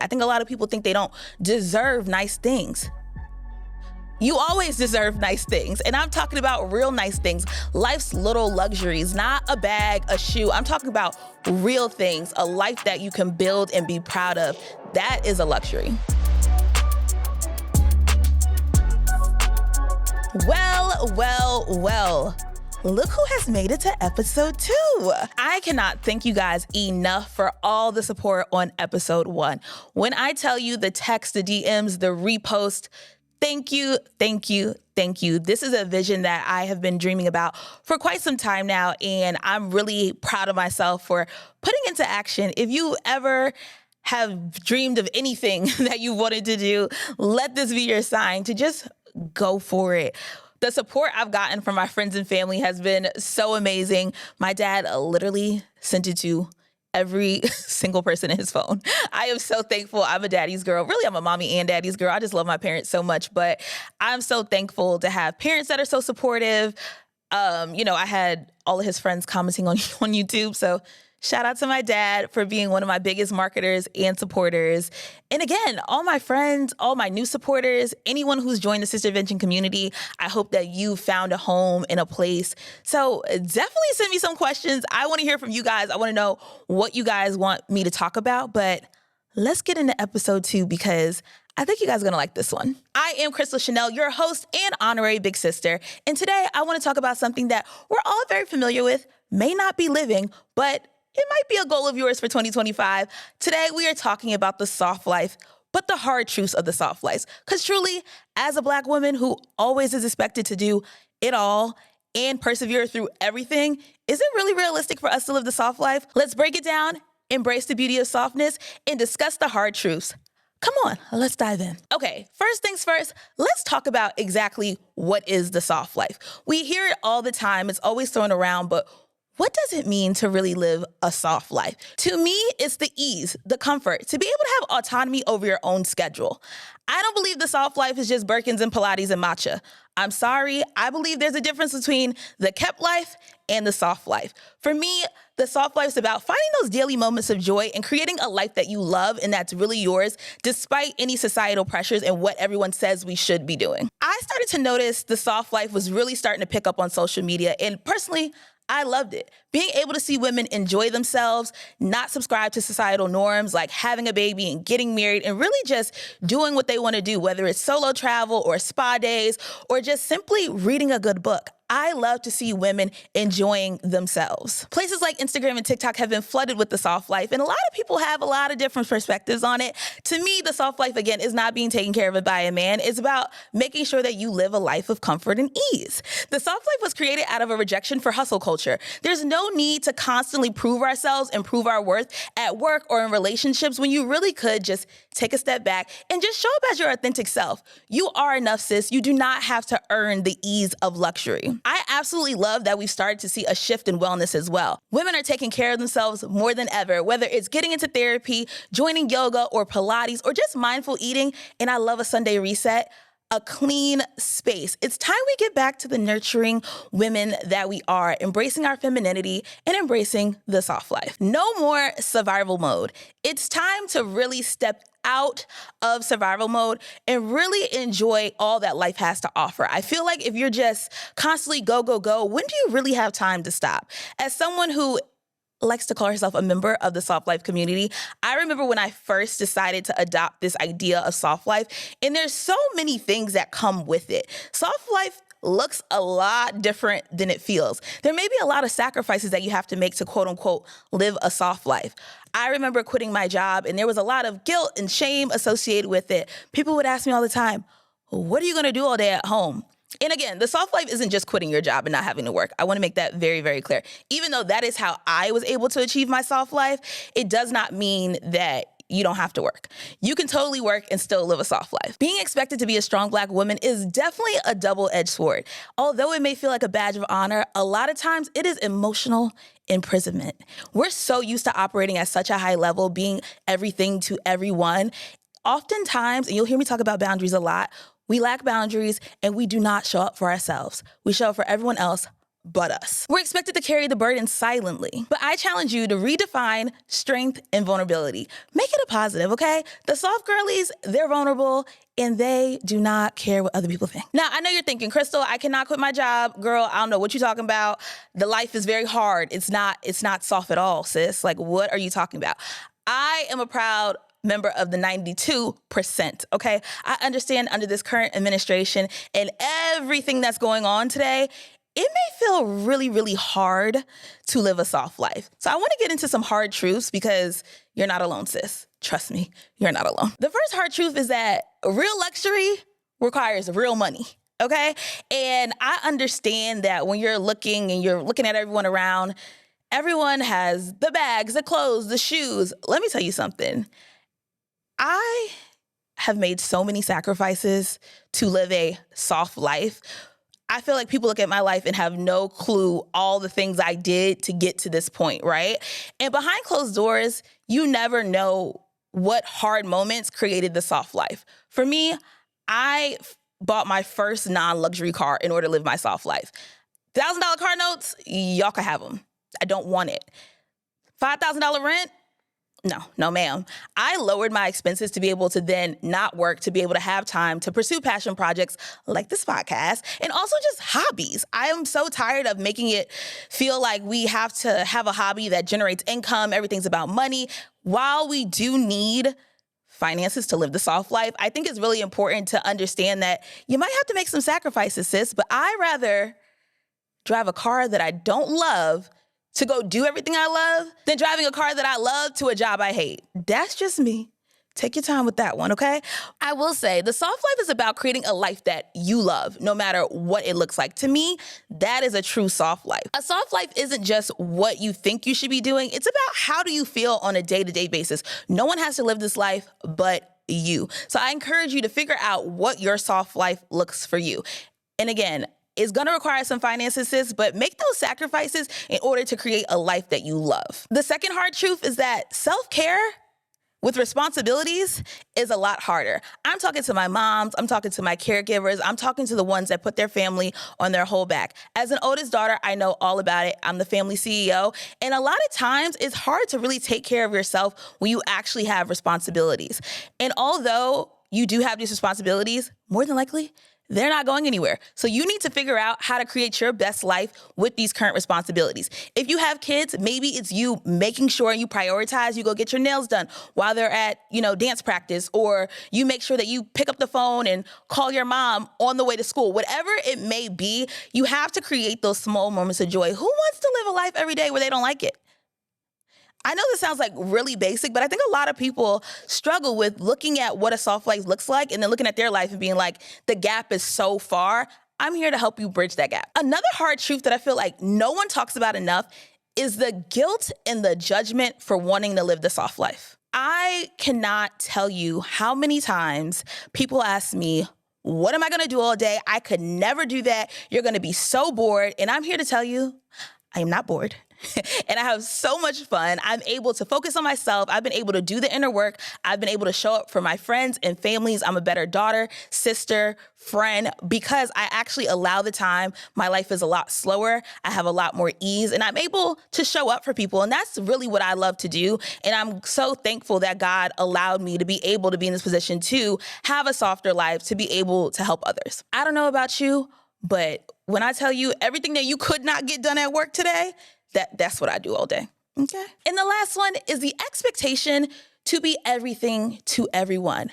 I think a lot of people think they don't deserve nice things. You always deserve nice things. And I'm talking about real nice things. Life's little luxuries, not a bag, a shoe. I'm talking about real things, a life that you can build and be proud of. That is a luxury. Well. Look who has made it to episode 2. I cannot thank you guys enough for all the support on episode 1. When I tell you the text, the DMs, the repost, thank you. This is a vision that I have been dreaming about for quite some time now, and I'm really proud of myself for putting into action. If you ever have dreamed of anything that you wanted to do, let this be your sign to just go for it. The support I've gotten from my friends and family has been so amazing. My dad literally sent it to every single person in his phone. I am so thankful. I'm a daddy's girl. Really, I'm a mommy and daddy's girl. I just love my parents so much, but I'm so thankful to have parents that are so supportive. I had all of his friends commenting on YouTube, so shout out to my dad for being one of my biggest marketers and supporters. And again, all my friends, all my new supporters, anyone who's joined the Sistervention community, I hope that you found a home and a place. So definitely send me some questions. I want to hear from you guys. I want to know what you guys want me to talk about. But let's get into episode 2 because I think you guys are going to like this one. I am Crystal Chanel, your host and honorary big sister. And today I want to talk about something that we're all very familiar with, may not be living, but it might be a goal of yours for 2025. Today, we are talking about the soft life, but the hard truths of the soft life. Because truly, as a Black woman who always is expected to do it all and persevere through everything, is it really realistic for us to live the soft life? Let's break it down, embrace the beauty of softness, and discuss the hard truths. Come on, let's dive in. Okay, first things first, let's talk about exactly what is the soft life. We hear it all the time. It's always thrown around, but what does it mean to really live a soft life? To me, it's the ease, the comfort, to be able to have autonomy over your own schedule. I don't believe the soft life is just Birkins and Pilates and matcha. I'm sorry, I believe there's a difference between the kept life and the soft life. For me, the soft life is about finding those daily moments of joy and creating a life that you love and that's really yours, despite any societal pressures and what everyone says we should be doing. I started to notice the soft life was really starting to pick up on social media, and personally, I loved it. Being able to see women enjoy themselves, not subscribe to societal norms like having a baby and getting married, and really just doing what they want to do, whether it's solo travel or spa days or just simply reading a good book. I love to see women enjoying themselves. Places like Instagram and TikTok have been flooded with the soft life, and a lot of people have a lot of different perspectives on it. To me, the soft life, again, is not being taken care of by a man. It's about making sure that you live a life of comfort and ease. The soft life was created out of a rejection for hustle culture. There's no need to constantly prove ourselves and prove our worth at work or in relationships when you really could just take a step back and just show up as your authentic self. You are enough, sis. You do not have to earn the ease of luxury. I absolutely love that we've started to see a shift in wellness as well. Women are taking care of themselves more than ever, whether it's getting into therapy, joining yoga or Pilates, or just mindful eating. And I love a Sunday reset. A clean space. It's time we get back to the nurturing women that we are, embracing our femininity and embracing the soft life. No more survival mode. It's time to really step out of survival mode and really enjoy all that life has to offer. I feel like if you're just constantly go, when do you really have time to stop? As someone who likes to call herself a member of the soft life community, I remember when I first decided to adopt this idea of soft life, and there's so many things that come with it. Soft life looks a lot different than it feels. There may be a lot of sacrifices that you have to make to quote unquote live a soft life. I remember quitting my job, and there was a lot of guilt and shame associated with it. People would ask me all the time, what are you gonna do all day at home? And again, the soft life isn't just quitting your job and not having to work. I want to make that very, very clear. Even though that is how I was able to achieve my soft life, it does not mean that you don't have to work. You can totally work and still live a soft life. Being expected to be a strong Black woman is definitely a double-edged sword. Although it may feel like a badge of honor, a lot of times it is emotional imprisonment. We're so used to operating at such a high level, being everything to everyone. Oftentimes, and you'll hear me talk about boundaries a lot, we lack boundaries and we do not show up for ourselves. We show up for everyone else but us. We're expected to carry the burden silently. But I challenge you to redefine strength and vulnerability. Make it a positive, okay? The soft girlies, they're vulnerable and they do not care what other people think. Now, I know you're thinking, Crystal, I cannot quit my job. Girl, I don't know what you're talking about. The life is very hard. It's not soft at all, sis. Like, what are you talking about? I am a proud member of the 92%, okay? I understand under this current administration and everything that's going on today, it may feel really, really hard to live a soft life. So I want to get into some hard truths because you're not alone, sis. Trust me, you're not alone. The first hard truth is that real luxury requires real money, okay? And I understand that when you're looking at everyone around, everyone has the bags, the clothes, the shoes. Let me tell you something. I have made so many sacrifices to live a soft life. I feel like people look at my life and have no clue all the things I did to get to this point, right? And behind closed doors, you never know what hard moments created the soft life. For me, I bought my first non-luxury car in order to live my soft life. $1,000 car notes, y'all can have them. I don't want it. $5,000 rent? No, ma'am. I lowered my expenses to be able to then not work, to be able to have time to pursue passion projects like this podcast and also just hobbies. I am so tired of making it feel like we have to have a hobby that generates income. Everything's about money. While we do need finances to live the soft life, I think it's really important to understand that you might have to make some sacrifices, sis, but I'd rather drive a car that I don't love to go do everything I love than driving a car that I love to a job I hate. That's just me. Take your time with that one, okay? I will say the soft life is about creating a life that you love, no matter what it looks like. To me, that is a true soft life. A soft life isn't just what you think you should be doing. It's about how do you feel on a day-to-day basis. No one has to live this life but you. So I encourage you to figure out what your soft life looks for you. And again, it's going to require some finances, sis, but make those sacrifices in order to create a life that you love. The second hard truth is that self-care with responsibilities is a lot harder. I'm talking to my moms, I'm talking to my caregivers, I'm talking to the ones that put their family on their whole back. As an oldest daughter, I know all about it. I'm the family CEO. And a lot of times it's hard to really take care of yourself when you actually have responsibilities. And although you do have these responsibilities, more than likely, they're not going anywhere. So you need to figure out how to create your best life with these current responsibilities. If you have kids, maybe it's you making sure you prioritize, you go get your nails done while they're at, dance practice, or you make sure that you pick up the phone and call your mom on the way to school. Whatever it may be, you have to create those small moments of joy. Who wants to live a life every day where they don't like it? I know this sounds like really basic, but I think a lot of people struggle with looking at what a soft life looks like and then looking at their life and being like, the gap is so far. I'm here to help you bridge that gap. Another hard truth that I feel like no one talks about enough is the guilt and the judgment for wanting to live the soft life. I cannot tell you how many times people ask me, what am I going to do all day? I could never do that. You're going to be so bored. And I'm here to tell you, I am not bored. And I have so much fun. I'm able to focus on myself. I've been able to do the inner work. I've been able to show up for my friends and families. I'm a better daughter, sister, friend, because I actually allow the time. My life is a lot slower. I have a lot more ease, and I'm able to show up for people. And that's really what I love to do. And I'm so thankful that God allowed me to be able to be in this position to have a softer life, to be able to help others. I don't know about you, but when I tell you everything that you could not get done at work today, that's what I do all day, okay? And the last one is the expectation to be everything to everyone.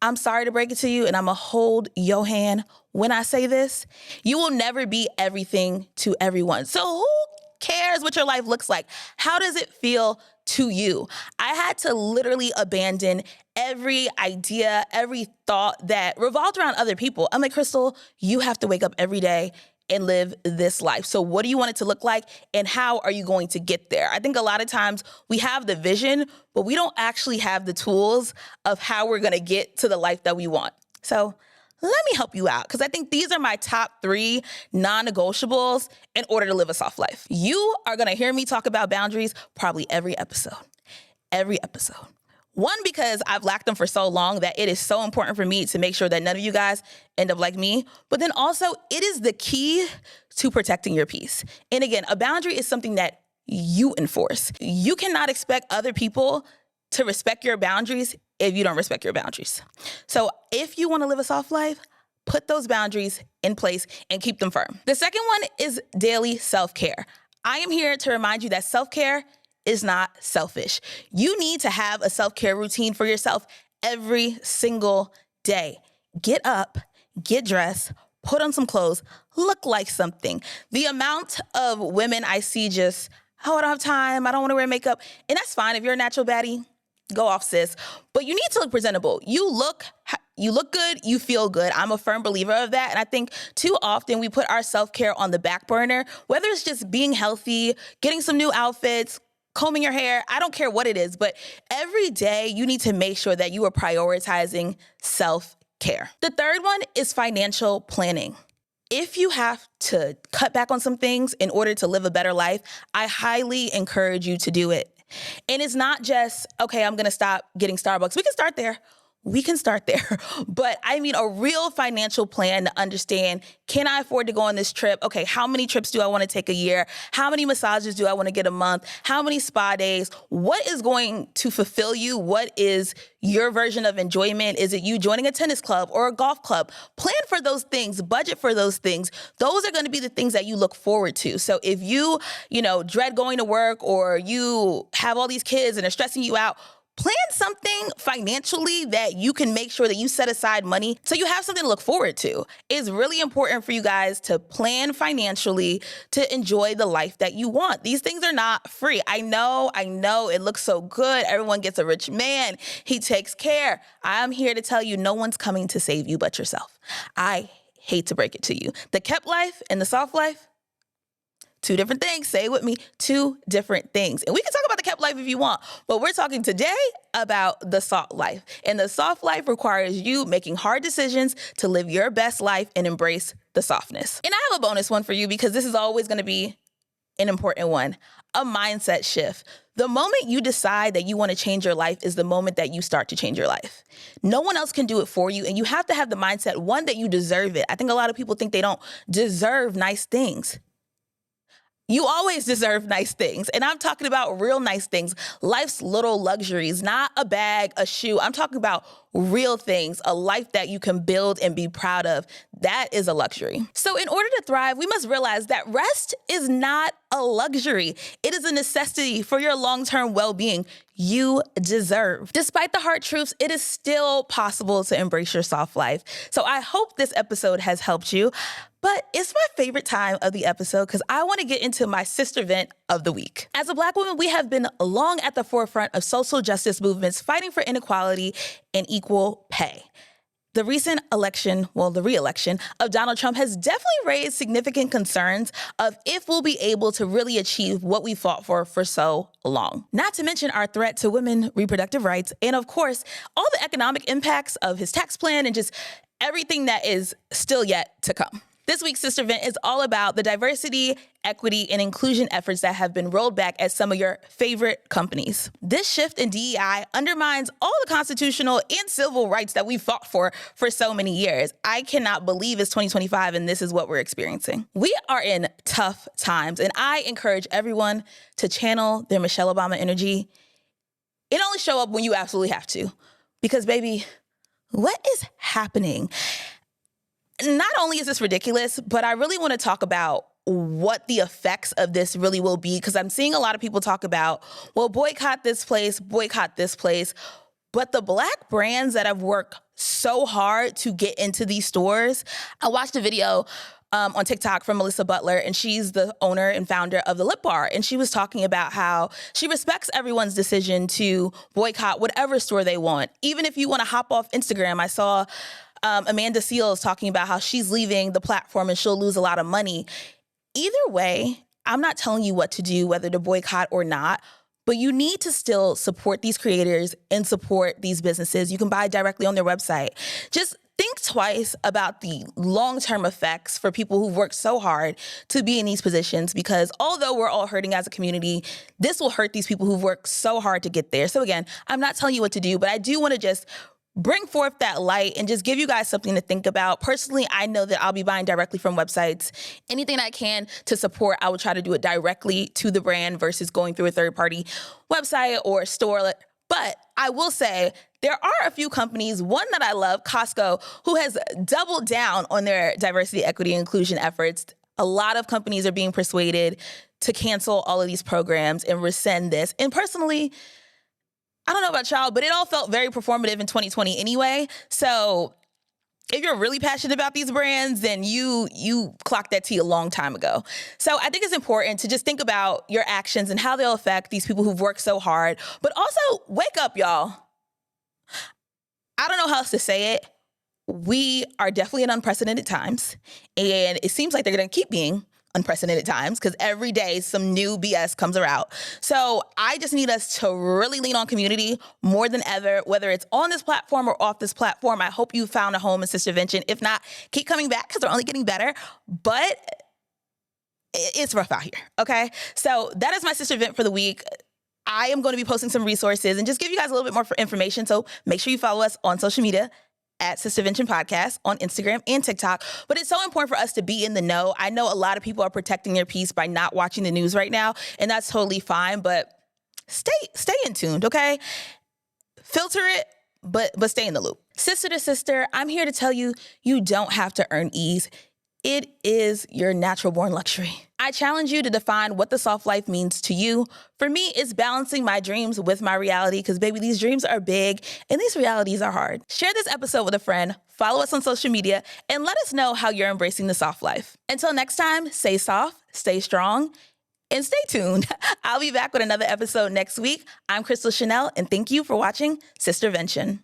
I'm sorry to break it to you, and I'm going to hold your hand when I say this. You will never be everything to everyone. So who cares what your life looks like? How does it feel to you? I had to literally abandon every idea, every thought that revolved around other people. I'm like, Crystal, you have to wake up every day and live this life. So what do you want it to look like, and how are you going to get there? I think a lot of times we have the vision, but we don't actually have the tools of how we're going to get to the life that we want. So let me help you out, because I think these are my top 3 non-negotiables in order to live a soft life. You are going to hear me talk about boundaries probably every episode. One, because I've lacked them for so long that it is so important for me to make sure that none of you guys end up like me. But then also, it is the key to protecting your peace. And again, a boundary is something that you enforce. You cannot expect other people to respect your boundaries if you don't respect your boundaries. So if you want to live a soft life, put those boundaries in place and keep them firm. The second one is daily self-care. I am here to remind you that self-care is not selfish. You need to have a self-care routine for yourself every single day. Get up, get dressed, put on some clothes, look like something. The amount of women I see just, oh, I don't have time, I don't want to wear makeup. And that's fine. If you're a natural baddie, go off, sis. But you need to look presentable. You look good, you feel good. I'm a firm believer of that. And I think too often we put our self-care on the back burner, whether it's just being healthy, getting some new outfits, combing your hair, I don't care what it is, but every day you need to make sure that you are prioritizing self-care. The third one is financial planning. If you have to cut back on some things in order to live a better life, I highly encourage you to do it. And it's not just, okay, I'm going to stop getting Starbucks. We can start there. But I mean, a real financial plan to understand, can I afford to go on this trip? Okay, how many trips do I want to take a year? How many massages do I want to get a month? How many spa days? What is going to fulfill you? What is your version of enjoyment? Is it you joining a tennis club or a golf club? Plan for those things, budget for those things. Those are going to be the things that you look forward to. So if you dread going to work, or you have all these kids and they're stressing you out, plan something financially that you can make sure that you set aside money so you have something to look forward to. It's really important for you guys to plan financially to enjoy the life that you want. These things are not free. I know it looks so good. Everyone gets a rich man. He takes care. I'm here to tell you, no one's coming to save you but yourself. I hate to break it to you. The kept life and the soft life, two different things. Say it with me. Two different things. And we can talk about the kept life if you want, but we're talking today about the soft life. And the soft life requires you making hard decisions to live your best life and embrace the softness. And I have a bonus one for you, because this is always going to be an important one. A mindset shift. The moment you decide that you want to change your life is the moment that you start to change your life. No one else can do it for you. And you have to have the mindset, one, that you deserve it. I think a lot of people think they don't deserve nice things. You always deserve nice things. And I'm talking about real nice things. Life's little luxuries, not a bag, a shoe. I'm talking about real things, a life that you can build and be proud of. That is a luxury. So in order to thrive, we must realize that rest is not a luxury. It is a necessity for your long-term well-being. You deserve. Despite the hard truths, it is still possible to embrace your soft life. So I hope this episode has helped you. But it's my favorite time of the episode because I want to get into my sister vent of the week. As a Black woman, we have been long at the forefront of social justice movements fighting for inequality and equal pay. The recent election, the re-election of Donald Trump has definitely raised significant concerns of if we'll be able to really achieve what we fought for so long. Not to mention our threat to women's reproductive rights, and of course, all the economic impacts of his tax plan and just everything that is still yet to come. This week's Sister Vent is all about the diversity, equity, and inclusion efforts that have been rolled back at some of your favorite companies. This shift in DEI undermines all the constitutional and civil rights that we fought for so many years. I cannot believe it's 2025 and this is what we're experiencing. We are in tough times, and I encourage everyone to channel their Michelle Obama energy. It only show up when you absolutely have to. Because, baby, what is happening? Not only is this ridiculous, but I really want to talk about what the effects of this really will be, because I'm seeing a lot of people talk about, boycott this place. But the Black brands that have worked so hard to get into these stores, I watched a video on TikTok from Melissa Butler, and she's the owner and founder of the Lip Bar. And she was talking about how she respects everyone's decision to boycott whatever store they want. Even if you want to hop off Instagram, I saw Amanda Seales talking about how she's leaving the platform and she'll lose a lot of money. Either way, I'm not telling you what to do, whether to boycott or not, but you need to still support these creators and support these businesses. You can buy directly on their website. Just think twice about the long-term effects for people who've worked so hard to be in these positions, because although we're all hurting as a community, this will hurt these people who've worked so hard to get there. So again, I'm not telling you what to do, but I do want to just bring forth that light and just give you guys something to think about. Personally, I know that I'll be buying directly from websites. Anything I can to support, I will try to do it directly to the brand versus going through a third-party website or store. But I will say there are a few companies, one that I love, Costco, who has doubled down on their diversity, equity, and inclusion efforts. A lot of companies are being persuaded to cancel all of these programs and rescind this. And personally, I don't know about y'all, but it all felt very performative in 2020 anyway. So if you're really passionate about these brands, then you clocked that tea a long time ago. So I think it's important to just think about your actions and how they'll affect these people who've worked so hard. But also, wake up, y'all. I don't know how else to say it. We are definitely in unprecedented times, and it seems like they're going to keep being unprecedented times because every day some new BS comes around. So I just need us to really lean on community more than ever, whether it's on this platform or off this platform. I hope you found a home in Sistervention. If not, keep coming back because we're only getting better. But it's rough out here, okay? So that is my sister vent for the week. I am going to be posting some resources and just give you guys a little bit more information. So make sure you follow us on social media at Sistervention Podcast on Instagram and TikTok. But it's so important for us to be in the know. I know a lot of people are protecting their peace by not watching the news right now, and that's totally fine, but stay in tuned, okay? Filter it, but stay in the loop. Sister to sister, I'm here to tell you, you don't have to earn ease. It is your natural born luxury. I challenge you to define what the soft life means to you. For me, it's balancing my dreams with my reality because, baby, these dreams are big and these realities are hard. Share this episode with a friend, follow us on social media, and let us know how you're embracing the soft life. Until next time, stay soft, stay strong, and stay tuned. I'll be back with another episode next week. I'm Crystal Chanel, and thank you for watching Sistervention.